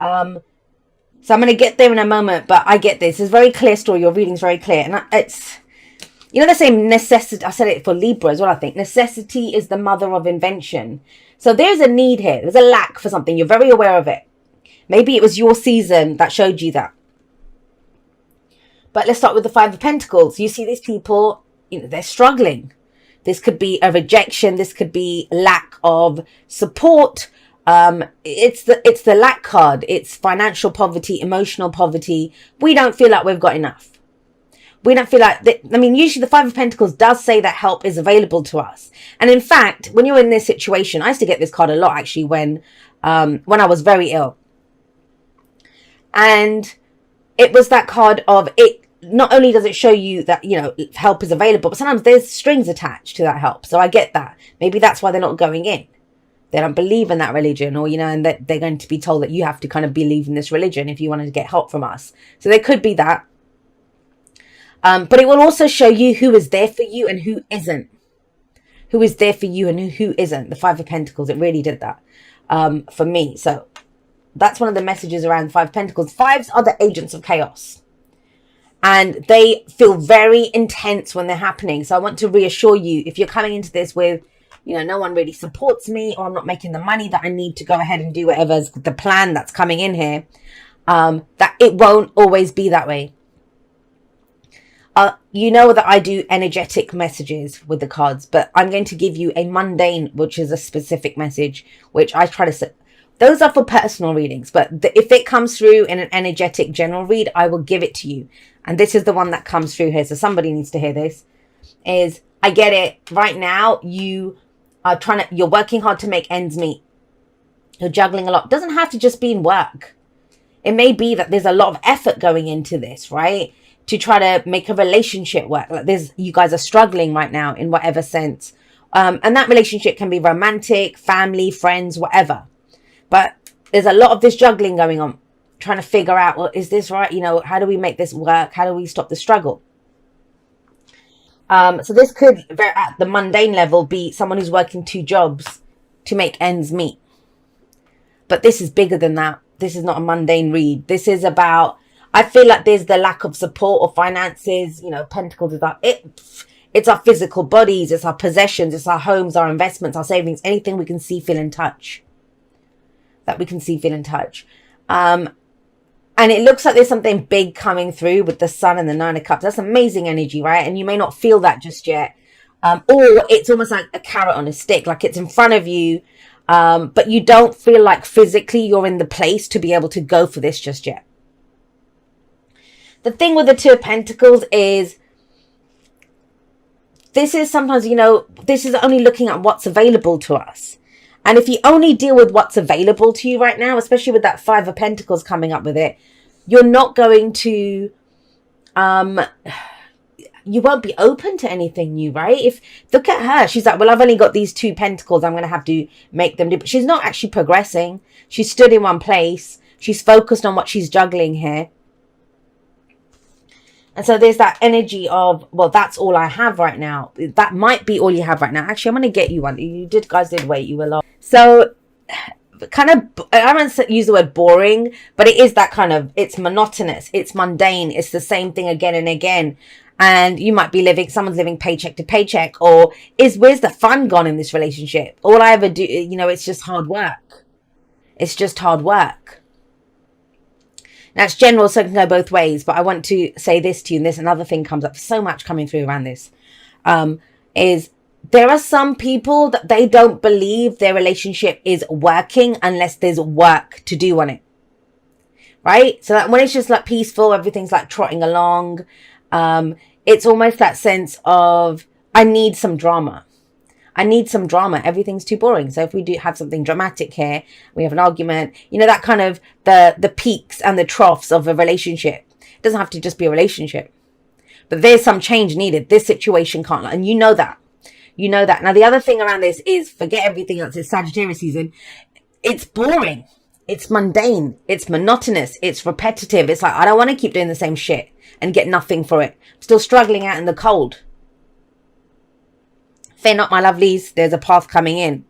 So I'm going to get there in a moment, but I get this. It's a very clear story. Your reading's very clear. And it's, you know, the same necessity. I said it for Libra as well, I think. Necessity is the mother of invention. So there's a need here. There's a lack for something. You're very aware of it. Maybe it was your season that showed you that. But let's start with the Five of Pentacles. You see these people, you know, they're struggling. This could be a rejection. This could be lack of support. It's the lack card. It's financial poverty, emotional poverty. We don't feel like we've got enough. We don't feel like that. I mean, usually the Five of Pentacles does say that help is available to us. And in fact, when you're in this situation, I used to get this card a lot actually when I was very ill. And it was that card of it. Not only does it show you that, you know, help is available, but sometimes there's strings attached to that help. So I get that. Maybe that's why they're not going in. They don't believe in that religion, or, you know, and that they're going to be told that you have to kind of believe in this religion if you want to get help from us. So there could be that. But it will also show you who is there for you and who isn't. Who is there for you and who isn't. The Five of Pentacles, it really did that for me. So that's one of the messages around the Five of Pentacles. Fives are the agents of chaos. And they feel very intense when they're happening. So I want to reassure you, if you're coming into this with, you know, no one really supports me, or I'm not making the money that I need to go ahead and do whatever's the plan that's coming in here, that it won't always be that way. You know that I do energetic messages with the cards, but I'm going to give you a mundane, which is a specific message, which I try to... Those are for personal readings, but if it comes through in an energetic general read, I will give it to you. And this is the one that comes through here. So somebody needs to hear this. Is, I get it. Right now, you are you're working hard to make ends meet. You're juggling a lot. It doesn't have to just be in work. It may be that there's a lot of effort going into this, right? To try to make a relationship work. Like you guys are struggling right now in whatever sense. And that relationship can be romantic, family, friends, whatever. But there's a lot of this juggling going on, trying to figure out, well, is this right? You know, how do we make this work? How do we stop the struggle? So this could, at the mundane level, be someone who's working 2 jobs to make ends meet. But this is bigger than that. This is not a mundane read. This is about, I feel like there's the lack of support or finances. You know, Pentacles is that it's our physical bodies, it's our possessions, it's our homes, our investments, our savings, anything we can see, feel, and touch. That we can see, feel, and touch. And it looks like there's something big coming through with the Sun and the Nine of Cups. That's amazing energy, right? And you may not feel that just yet. Or it's almost like a carrot on a stick, like it's in front of you. But you don't feel like physically you're in the place to be able to go for this just yet. The thing with the Two of Pentacles is, this is sometimes, you know, this is only looking at what's available to us. And if you only deal with what's available to you right now, especially with that Five of Pentacles coming up with it, you're not going to, you won't be open to anything new, right? If, look at her. She's like, well, I've only got these 2 pentacles. I'm going to have to make them do. But she's not actually progressing. She's stood in one place. She's focused on what she's juggling here. And so there's that energy of, well, that's all I have right now. That might be all you have right now. Actually, I'm going to get you one. You guys did wait. You were long. So kind of, I don't use the word boring, but it is that kind of, it's monotonous. It's mundane. It's the same thing again and again. And you might be someone's living paycheck to paycheck, or where's the fun gone in this relationship? All I ever do, you know, it's just hard work. It's just hard work. Now, it's general, so it can go both ways, but I want to say this to you, and this another thing comes up, so much coming through around this, is there are some people that they don't believe their relationship is working unless there's work to do on it, right? So that when it's just like peaceful, everything's like trotting along, it's almost that sense of, I need some drama. I need some drama. Everything's too boring. So if we do have something dramatic here, we have an argument, you know, that kind of the peaks and the troughs of a relationship. It doesn't have to just be a relationship, but there's some change needed. This situation can't, and you know that. You know that. Now, the other thing around this is, forget everything else. It's Sagittarius season. It's boring. It's mundane. It's monotonous. It's repetitive. It's like, I don't want to keep doing the same shit and get nothing for it. I'm still struggling out in the cold. Fear not, my lovelies, there's a path coming in.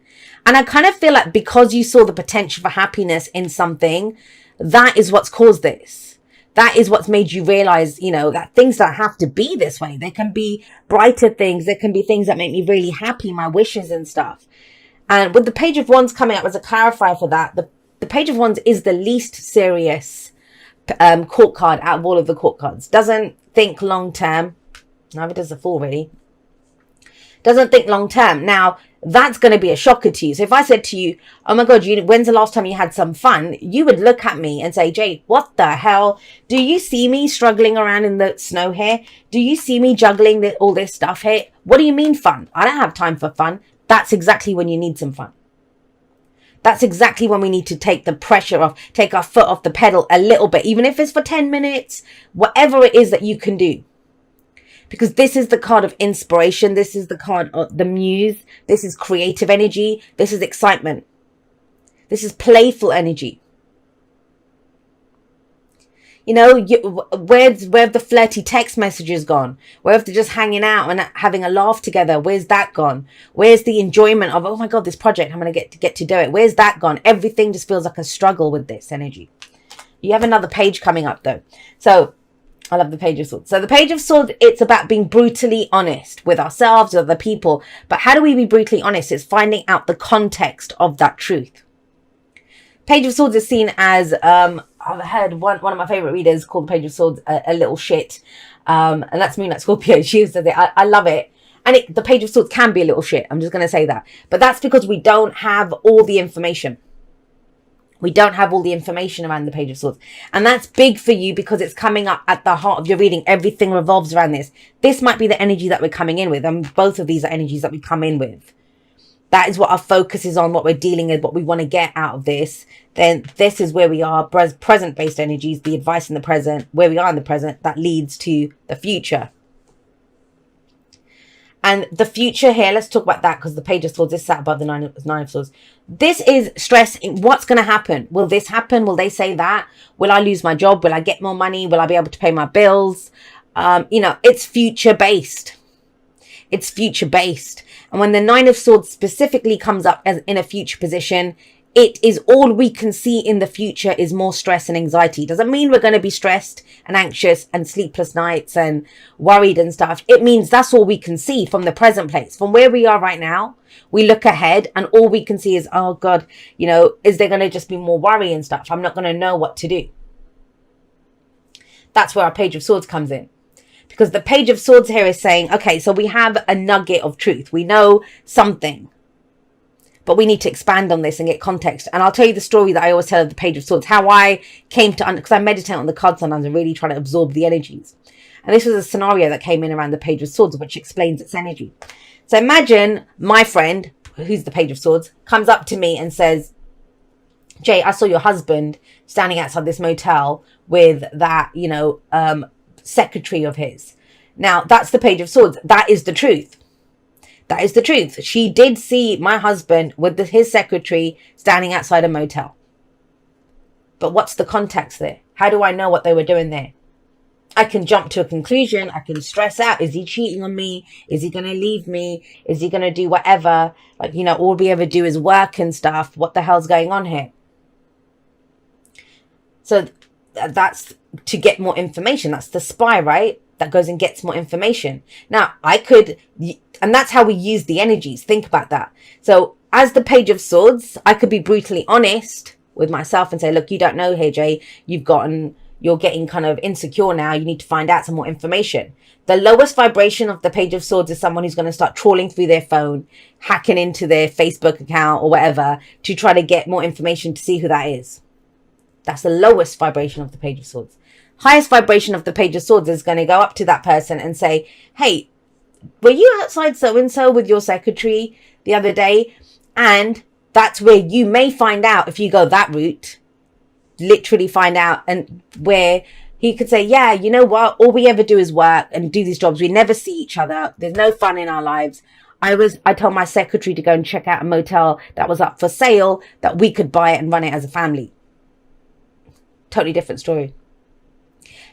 And I kind of feel like because you saw the potential for happiness in something, that is what's caused this. That is what's made you realize, you know, that things don't have to be this way. There can be brighter things. There can be things that make me really happy, my wishes and stuff. And with the Page of Wands coming up as a clarifier for that, the Page of Wands is the least serious court card out of all of the court cards. Doesn't think long term. Neither does the Fool, really. Doesn't think long term. Now, that's going to be a shocker to you. So if I said to you, oh my God, when's the last time you had some fun? You would look at me and say, Jade, what the hell? Do you see me struggling around in the snow here? Do you see me juggling all this stuff here? What do you mean fun? I don't have time for fun. That's exactly when you need some fun. That's exactly when we need to take the pressure off, take our foot off the pedal a little bit, even if it's for 10 minutes, whatever it is that you can do. Because this is the card of inspiration. This is the card of the muse. This is creative energy. This is excitement. This is playful energy. You know, where have the flirty text messages gone? Where have they just hanging out and having a laugh together? Where's that gone? Where's the enjoyment of, oh my God, this project, I'm going to get to do it. Where's that gone? Everything just feels like a struggle with this energy. You have another page coming up though. So I love the Page of Swords. So the Page of Swords, it's about being brutally honest with ourselves, with other people. But how do we be brutally honest? It's finding out the context of that truth. Page of Swords is seen as, I've heard one of my favorite readers call the Page of Swords a little shit. And that's Moonlight Scorpio. She says it. I love it. And the Page of Swords can be a little shit. I'm just going to say that. But that's because we don't have all the information. We don't have all the information around the Page of Swords. And that's big for you because it's coming up at the heart of your reading. Everything revolves around this. This might be the energy that we're coming in with. And both of these are energies that we come in with. That is what our focus is on, what we're dealing with, what we want to get out of this. Then this is where we are, present-based energies, the advice in the present, where we are in the present, that leads to the future. And the future here, let's talk about that because the Page of Swords is sat above the Nine of Swords. This is stress in what's going to happen. Will this happen? Will they say that? Will I lose my job? Will I get more money? Will I be able to pay my bills? You know, it's future-based. It's future-based. And when the Nine of Swords specifically comes up as in a future position, it is all we can see in the future is more stress and anxiety. Doesn't mean we're going to be stressed and anxious and sleepless nights and worried and stuff. It means that's all we can see from the present place. From where we are right now, we look ahead and all we can see is, oh God, you know, is there going to just be more worry and stuff? I'm not going to know what to do. That's where our Page of Swords comes in. Because the Page of Swords here is saying, okay, so we have a nugget of truth. We know something. But we need to expand on this and get context. And I'll tell you the story that I always tell of the Page of Swords. How I came to, because I meditate on the cards sometimes and really try to absorb the energies. And this was a scenario that came in around the Page of Swords, which explains its energy. So imagine my friend, who's the Page of Swords, comes up to me and says, Jay, I saw your husband standing outside this motel with that, you know, secretary of his. Now, that's the Page of Swords. That is the truth. That is the truth. She did see my husband with his secretary standing outside a motel. But what's the context there? How do I know what they were doing there? I can jump to a conclusion. I can stress out. Is he cheating on me? Is he going to leave me? Is he going to do whatever? Like, you know, all we ever do is work and stuff. What the hell's going on here? So that's to get more information. That's the spy, right? That goes and gets more information. Now, I could, and that's how we use the energies. Think about that. So as the Page of Swords, I could be brutally honest with myself and say, look, you don't know here, Jay. You're getting kind of insecure now. You need to find out some more information. The lowest vibration of the Page of Swords is someone who's going to start trawling through their phone, hacking into their Facebook account or whatever to try to get more information to see who that is. That's the lowest vibration of the Page of Swords. Highest vibration of the Page of Swords is going to go up to that person and say, hey, were you outside so-and-so with your secretary the other day? And that's where you may find out, if you go that route, literally find out, and where he could say, yeah, you know what? All we ever do is work and do these jobs. We never see each other. There's no fun in our lives. I told my secretary to go and check out a motel that was up for sale, that we could buy it and run it as a family. Totally different story.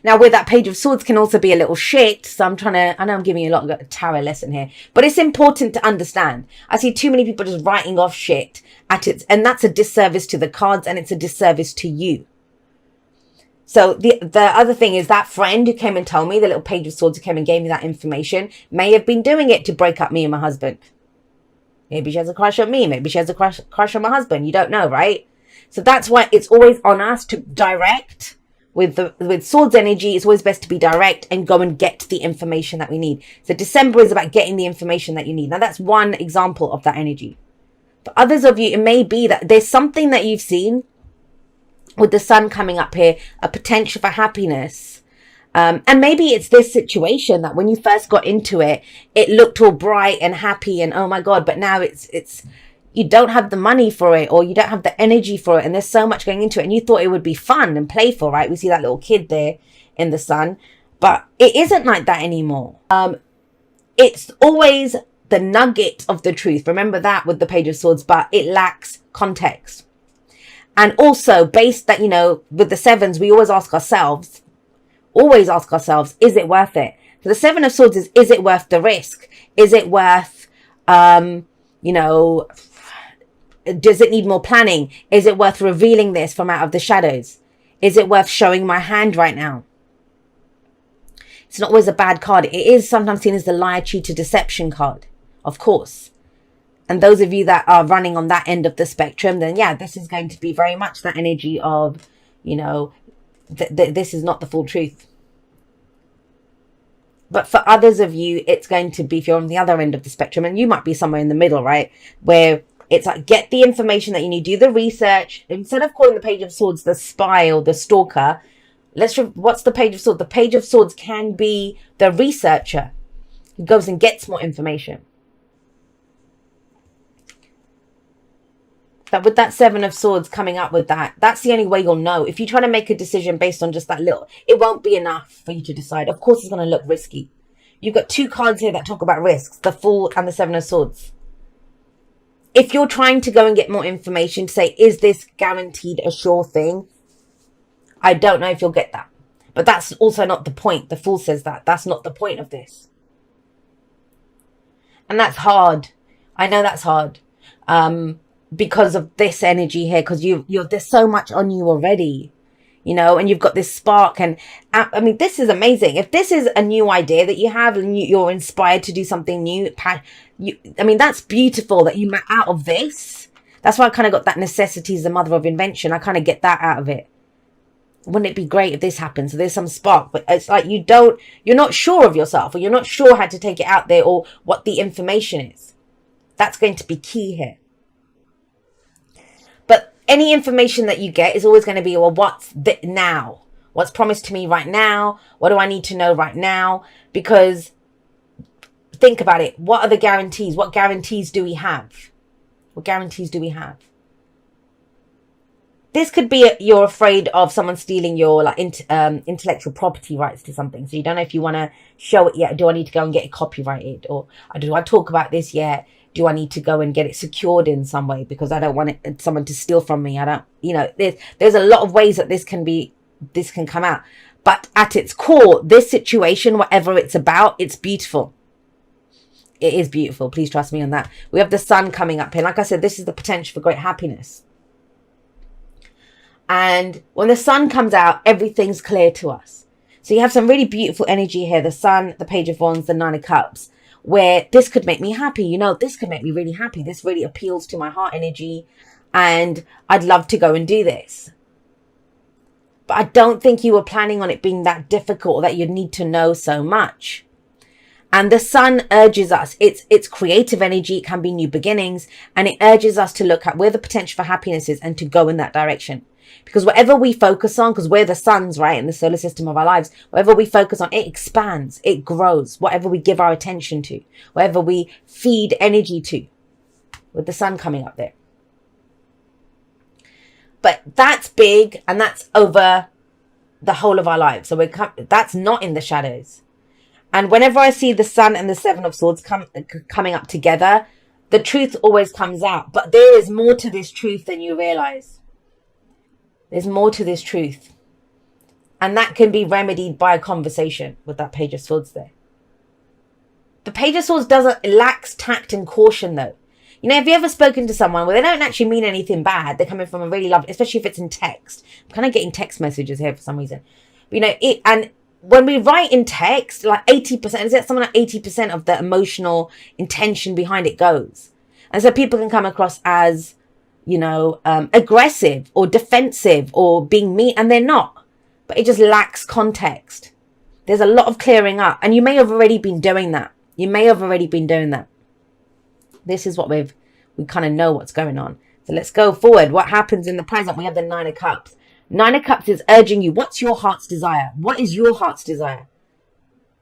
Now, with that Page of Swords can also be a little shit. So I know I'm giving you a lot of a tarot lesson here, but it's important to understand. I see too many people just writing off shit at it. And that's a disservice to the cards, and it's a disservice to you. So the other thing is that friend who came and told me, the little Page of Swords who came and gave me that information, may have been doing it to break up me and my husband. Maybe she has a crush on me. Maybe she has a crush on my husband. You don't know, right? So that's why it's always on us to direct. With swords energy, it's always best to be direct and go and get the information that we need. So December is about getting the information that you need. Now that's one example of that energy. For others of you, it may be that there's something that you've seen with the sun coming up here, a potential for happiness. And maybe it's this situation that when you first got into it, it looked all bright and happy and oh my God, but now it's you don't have the money for it, or you don't have the energy for it, and there's so much going into it, and you thought it would be fun and playful, right? We see that little kid there in the sun, but it isn't like that anymore. It's always the nugget of the truth. Remember that with the Page of Swords, but it lacks context. And also based that, with the sevens, we always ask ourselves, is it worth it? So the Seven of Swords is it worth the risk? Is it worth, does it need more planning? Is it worth revealing this from out of the shadows? Is it worth showing my hand right now? It's not always a bad card. It is sometimes seen as the liar, cheater, deception card, of course. And those of you that are running on that end of the spectrum, then yeah, this is going to be very much that energy of, this is not the full truth. But for others of you, it's going to be, if you're on the other end of the spectrum, and you might be somewhere in the middle, right? Where it's like, get the information that you need, do the research. Instead of calling the Page of Swords the spy or the stalker, what's the Page of Swords? The Page of Swords can be the researcher who goes and gets more information. But with that Seven of Swords coming up with that, that's the only way you'll know. If you try to make a decision based on just that little, it won't be enough for you to decide. Of course, it's going to look risky. You've got two cards here that talk about risks, the Fool and the Seven of Swords. If you're trying to go and get more information to say, is this guaranteed a sure thing? I don't know if you'll get that. But that's also not the point. The Fool says that. That's not the point of this. And that's hard. I know that's hard. Because of this energy here. Because there's so much on you already. And you've got this spark. And I mean, this is amazing. If this is a new idea that you have and you're inspired to do something new, that's beautiful that you met out of this. That's why I kind of got that necessity is the mother of invention. I kind of get that out of it. Wouldn't it be great if this happens? So there's some spark, but it's like you're not sure of yourself, or you're not sure how to take it out there, or what the information is. That's going to be key here. But any information that you get is always going to be, well, what's now? What's promised to me right now? What do I need to know right now? Because think about it. What are the guarantees? What guarantees do we have? What guarantees do we have? This could be you're afraid of someone stealing your intellectual property rights to something. So you don't know if you want to show it yet. Do I need to go and get it copyrighted? Or do I talk about this yet? Do I need to go and get it secured in some way? Because I don't want someone to steal from me. I don't, there's a lot of ways that this can come out. But at its core, this situation, whatever it's about, it's beautiful. It is beautiful. Please trust me on that. We have the sun coming up here. Like I said, this is the potential for great happiness. And when the sun comes out, everything's clear to us. So you have some really beautiful energy here. The sun, the Page of Wands, the Nine of Cups, where this could make me happy. This could make me really happy. This really appeals to my heart energy. And I'd love to go and do this. But I don't think you were planning on it being that difficult, or that you'd need to know so much. And the sun urges us, it's creative energy, it can be new beginnings, and it urges us to look at where the potential for happiness is and to go in that direction. Because whatever we focus on, because we're the suns, right, in the solar system of our lives, whatever we focus on, it expands, it grows. Whatever we give our attention to, whatever we feed energy to, with the sun coming up there. But that's big, and that's over the whole of our lives. So that's not in the shadows. And whenever I see the sun and the Seven of Swords coming up together, the truth always comes out. But there is more to this truth than you realize. There's more to this truth. And that can be remedied by a conversation with that Page of Swords there. The Page of Swords lacks tact and caution though. You know, have you ever spoken to someone where they don't actually mean anything bad? They're coming from a really lovely, especially if it's in text. I'm kind of getting text messages here for some reason. But, you know, and when we write in text, like 80%, is it something like 80% of the emotional intention behind it goes. And so people can come across as, you know, aggressive or defensive or being mean, and they're not. But it just lacks context. There's a lot of clearing up, and you may have already been doing that. You may have already been doing that. This is what we kind of know what's going on. So let's go forward. What happens in the present? We have the Nine of Cups. Nine of Cups is urging you. What's your heart's desire? What is your heart's desire?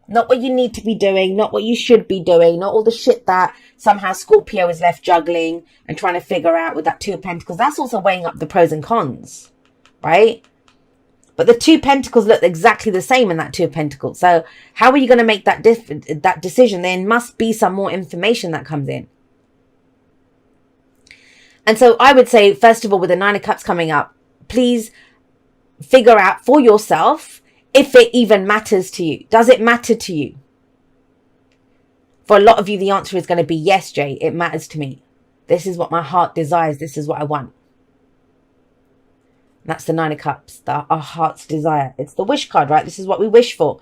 Not what you need to be doing, not what you should be doing, not all the shit that somehow Scorpio is left juggling and trying to figure out with that Two of Pentacles. That's also weighing up the pros and cons, right? But the Two of Pentacles look exactly the same in that Two of Pentacles. So how are you going to make that decision? There must be some more information that comes in. And so I would say, first of all, with the Nine of Cups coming up, please figure out for yourself if it even matters to you. Does it matter to you? For a lot of you, the answer is going to be yes, Jay, it matters to me. This is what my heart desires. This is what I want. That's the Nine of Cups, our heart's desire. It's the wish card, right? This is what we wish for.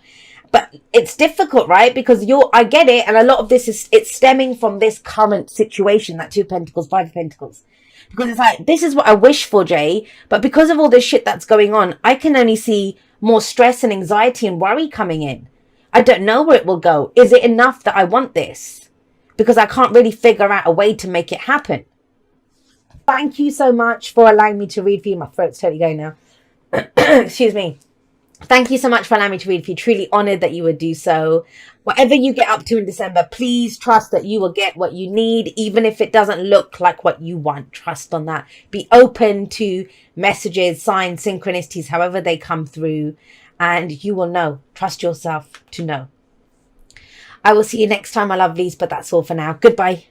But it's difficult, right? Because I get it. And a lot of this it's stemming from this current situation, that Two of Pentacles, Five of Pentacles. Because it's like, this is what I wish for, Jay. But because of all this shit that's going on, I can only see more stress and anxiety and worry coming in. I don't know where it will go. Is it enough that I want this? Because I can't really figure out a way to make it happen. Thank you so much for allowing me to read for you. My throat's totally going now. Excuse me. Thank you so much for allowing me to read for you. Truly honored that you would do so. Whatever you get up to in December, please trust that you will get what you need, even if it doesn't look like what you want. Trust on that. Be open to messages, signs, synchronicities, however they come through, and you will know. Trust yourself to know. I will see you next time, my lovelies, but that's all for now. Goodbye.